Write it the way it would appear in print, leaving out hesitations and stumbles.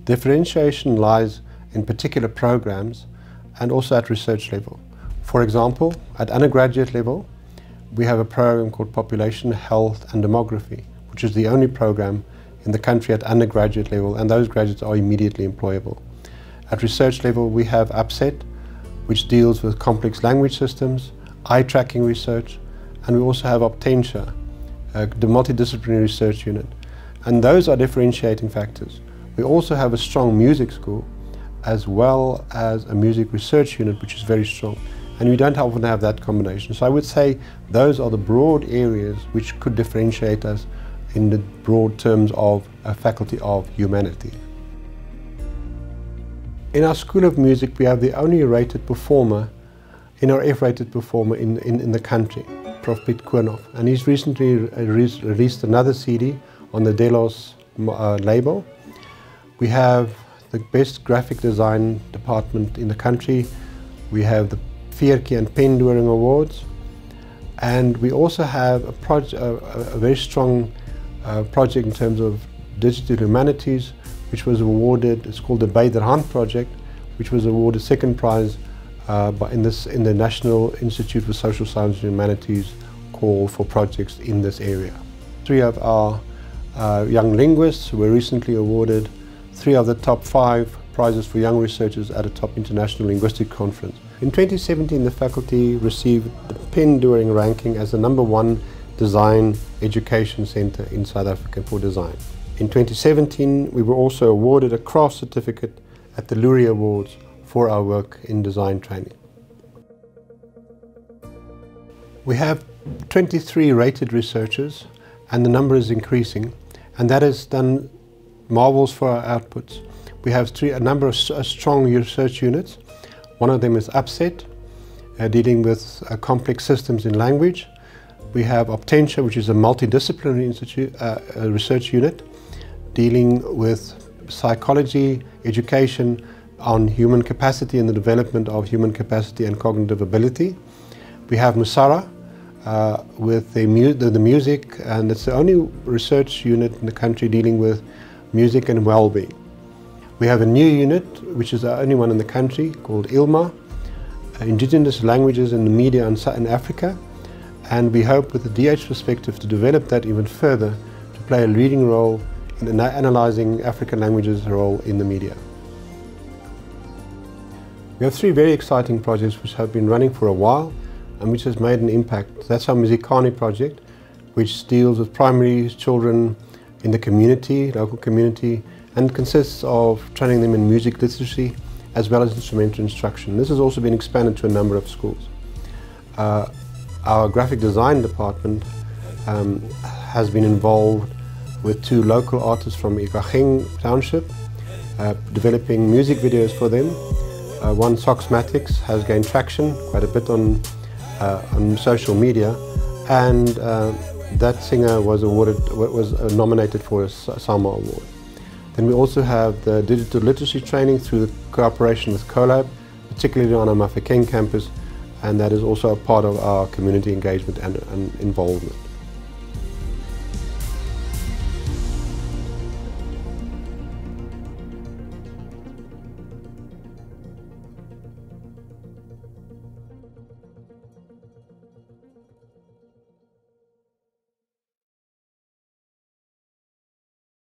Differentiation lies in particular programs and also at research level. For example, at undergraduate level, we have a program called Population, Health and Demography, which is the only program in the country at undergraduate level, and those graduates are immediately employable. At research level, we have UPSET, which deals with complex language systems, eye tracking research, and we also have Optentia, the multidisciplinary research unit. And those are differentiating factors. We also have a strong music school, as well as a music research unit, which is very strong. And we don't often have that combination. So I would say those are the broad areas which could differentiate us in the broad terms of a Faculty of Humanities. In our School of Music, we have the only rated performer, NRF-rated performer in the country, Prof. Piet Koornhof. And he's recently released another CD on the Delos label. We have the best graphic design department in the country. We have the Veertjie and Pendoring Awards. And we also have a very strong project in terms of digital humanities, which was awarded, it's called the Beiderhand project, which was awarded second prize in the National Institute for Social Science and Humanities call for projects in this area. 3 of our young linguists were recently awarded 3 of the top 5 prizes for young researchers at a top international linguistic conference. In 2017, the faculty received the Pendoring ranking as the #1 design education center in South Africa for design. In 2017, we were also awarded a craft certificate at the Lurie Awards for our work in design training. We have 23 rated researchers, and the number is increasing, and that has done marvels for our outputs. We have a number of strong research units. One of them is UPSET, dealing with complex systems in language. We have Optentia, which is a multidisciplinary research unit, dealing with psychology, education on human capacity and the development of human capacity and cognitive ability. We have Musara with the music, and it's the only research unit in the country dealing with music and well-being. We have a new unit, which is the only one in the country, called ILMA, Indigenous Languages in the Media in Africa, and we hope with the DH perspective to develop that even further to play a leading role in analyzing African languages' role in the media. We have 3 very exciting projects which have been running for a while and which has made an impact. That's our Musicani project, which deals with primary children in the community, local community, and consists of training them in music literacy as well as instrumental instruction. This has also been expanded to a number of schools. Our graphic design department has been involved with 2 local artists from Ikageng Township, developing music videos for them. One, Soxmatics, has gained traction quite a bit on social media, and that singer was nominated for a SAMA award. Then we also have the digital literacy training through the cooperation with CoLab, particularly on our Mafeking campus, and that is also a part of our community engagement and involvement.